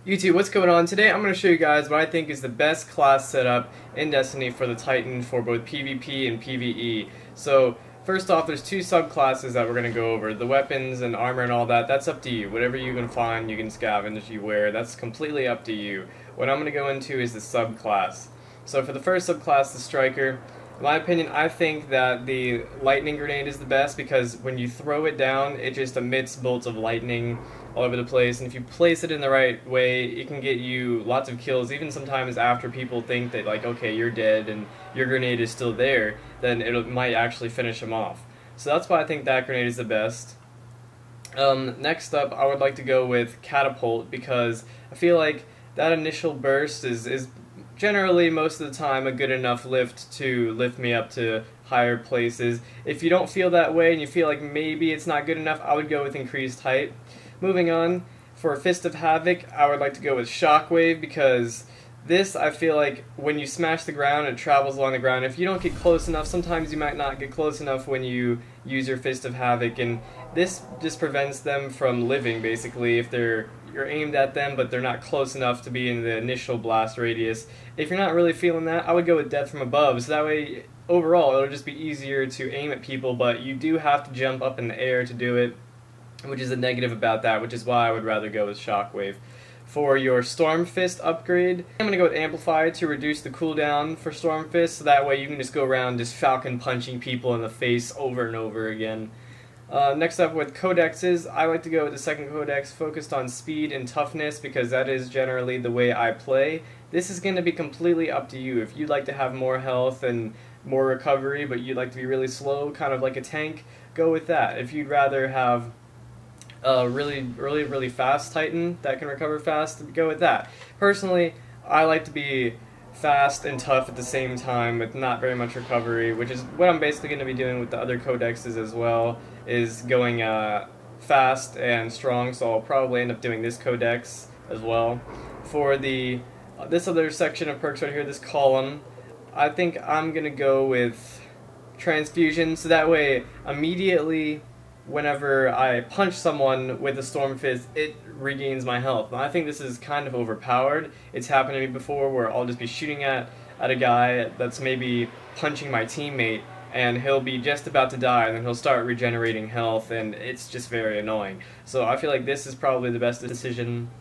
YouTube, what's going on? Today I'm going to show you guys what I think is the best class setup in Destiny for the Titan for both PvP and PvE. So, first off, there's two subclasses that we're going to go over. The weapons and armor and all that, that's up to you. Whatever you can find, you can scavenge, you wear, that's completely up to you. What I'm going to go into is the subclass. So for the first subclass, the Striker, in my opinion, I think that the lightning grenade is the best because when you throw it down, it just emits bolts of lightning all over the place, and if you place it in the right way, it can get you lots of kills, even sometimes after people think that, like, okay, you're dead and your grenade is still there, then it might actually finish them off. So that's why I think that grenade is the best. Next up, I would like to go with Catapult because I feel like that initial burst is generally most of the time a good enough lift to lift me up to higher places. If you don't feel that way and you feel like maybe it's not good enough, I would go with Increased Height. Moving on, for Fist of Havoc, I would like to go with Shockwave because this, I feel like, when you smash the ground, it travels along the ground. If you don't get close enough, sometimes you might not get close enough when you use your Fist of Havoc, and this just prevents them from living, basically, if you're aimed at them, but they're not close enough to be in the initial blast radius. If you're not really feeling that, I would go with Death from Above, so that way, overall, it'll just be easier to aim at people, but you do have to jump up in the air to do it, which is a negative about that, which is why I would rather go with Shockwave. For your Storm Fist upgrade, I'm going to go with Amplify to reduce the cooldown for Storm Fist, so that way you can just go around just falcon punching people in the face over and over again. Next up with Codexes, I like to go with the second Codex focused on speed and toughness because that is generally the way I play. This is going to be completely up to you. If you'd like to have more health and more recovery, but you'd like to be really slow, kind of like a tank, go with that. If you'd rather have a really fast Titan that can recover fast, go with that. Personally, I like to be fast and tough at the same time with not very much recovery, which is what I'm basically going to be doing with the other codexes as well, is going fast and strong, so I'll probably end up doing this codex as well. For this other section of perks right here, this column, I think I'm going to go with Transfusion, so that way immediately whenever I punch someone with a Storm Fist, it regains my health. And I think this is kind of overpowered. It's happened to me before where I'll just be shooting at a guy that's maybe punching my teammate, and he'll be just about to die, and then he'll start regenerating health, and it's just very annoying. So I feel like this is probably the best decision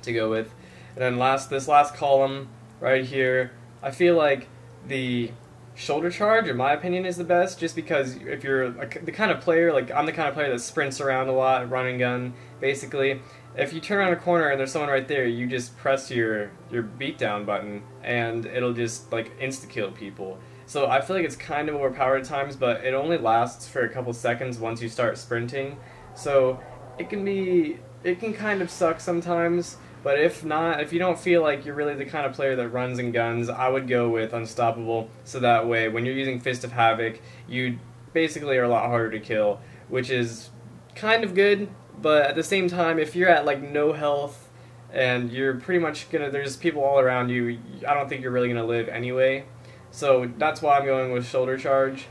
to go with. And then this last column right here, I feel like the Shoulder Charge, in my opinion, is the best, just because if you're the kind of player, like I'm the kind of player that sprints around a lot, run and gun, basically. If you turn around a corner and there's someone right there, you just press your beatdown button, and it'll just, like, insta-kill people. So I feel like it's kind of overpowered at times, but it only lasts for a couple seconds once you start sprinting. So it can kind of suck sometimes. But if not, if you don't feel like you're really the kind of player that runs and guns, I would go with Unstoppable, so that way when you're using Fist of Havoc, you basically are a lot harder to kill, which is kind of good, but at the same time, if you're at, like, no health, and you're pretty much there's people all around you, I don't think you're really gonna live anyway. So that's why I'm going with Shoulder Charge.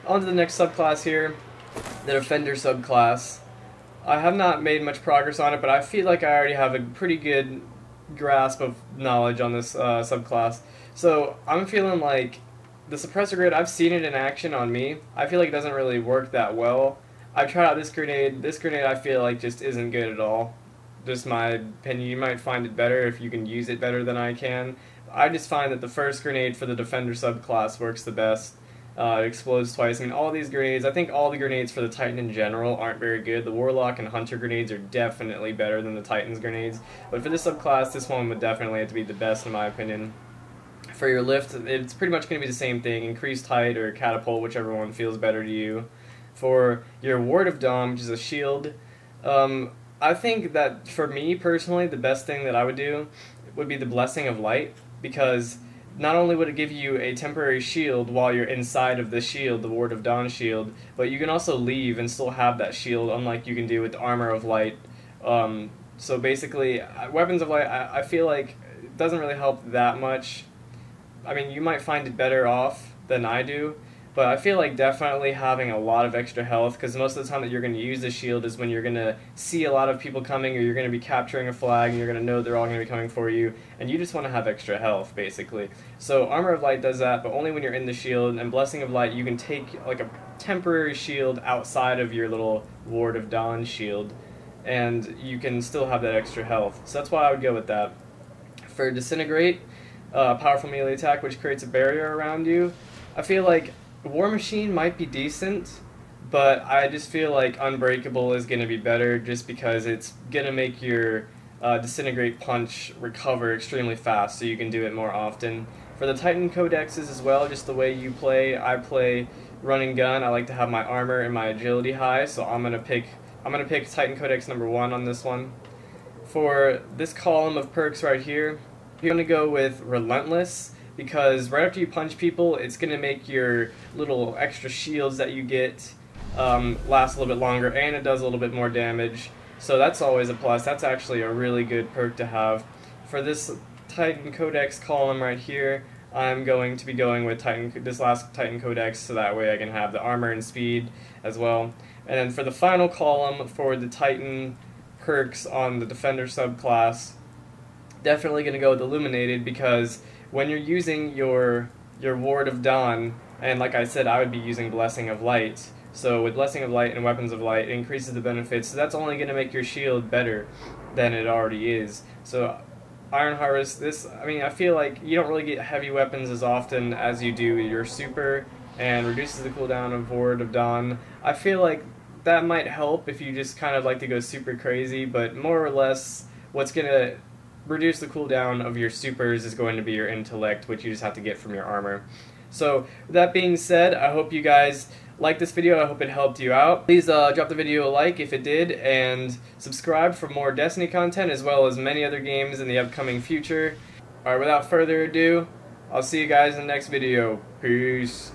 On to the next subclass here, the Defender subclass. I have not made much progress on it, but I feel like I already have a pretty good grasp of knowledge on this subclass. So I'm feeling like the Suppressor Grid, I've seen it in action on me. I feel like it doesn't really work that well. I've tried out this grenade. This grenade I feel like just isn't good at all. Just my opinion. You might find it better if you can use it better than I can. I just find that the first grenade for the Defender subclass works the best. It explodes twice. I mean, all these grenades, I think all the grenades for the Titan in general aren't very good. The Warlock and Hunter grenades are definitely better than the Titan's grenades. But for this subclass, this one would definitely have to be the best in my opinion. For your lift, it's pretty much going to be the same thing. Increased Height or Catapult, whichever one feels better to you. For your Ward of Dawn, which is a shield, I think that for me personally, the best thing that I would do would be the Blessing of Light, because not only would it give you a temporary shield while you're inside of the shield, the Ward of Dawn shield, but you can also leave and still have that shield, unlike you can do with the Armor of Light. So basically, Weapons of Light, I feel like it doesn't really help that much. I mean, you might find it better off than I do, But I feel like definitely having a lot of extra health, because most of the time that you're going to use the shield is when you're going to see a lot of people coming, or you're going to be capturing a flag and you're going to know they're all going to be coming for you, and you just want to have extra health basically. So Armor of Light does that, but only when you're in the shield, and Blessing of Light you can take like a temporary shield outside of your little Ward of Dawn shield, and you can still have that extra health. So that's why I would go with that. For Disintegrate, powerful melee attack which creates a barrier around you, I feel like War Machine might be decent, but I just feel like Unbreakable is going to be better just because it's going to make your Disintegrate punch recover extremely fast, so you can do it more often. For the Titan Codexes as well, just the way you play, I play Run and Gun. I like to have my armor and my agility high, so I'm gonna pick Titan Codex number 1 on this one. For this column of perks right here, you're gonna go with Relentless, because right after you punch people, it's going to make your little extra shields that you get last a little bit longer, and it does a little bit more damage, so that's always a plus. That's actually a really good perk to have. For this Titan Codex column right here, I'm going to be going with this last Titan Codex, so that way I can have the armor and speed as well. And then for the final column, for the Titan perks on the Defender subclass, definitely going to go with Illuminated, because when you're using your Ward of Dawn, and like I said, I would be using Blessing of Light. So with Blessing of Light and Weapons of Light, it increases the benefits, so that's only going to make your shield better than it already is. So Iron Harvest, I feel like you don't really get heavy weapons as often as you do your super, and reduces the cooldown of Ward of Dawn. I feel like that might help if you just kind of like to go super crazy, but more or less what's going to reduce the cooldown of your supers is going to be your intellect, which you just have to get from your armor. So with that being said, I hope you guys liked this video. I hope it helped you out. Please drop the video a like if it did, and subscribe for more Destiny content as well as many other games in the upcoming future. Alright, without further ado, I'll see you guys in the next video. Peace.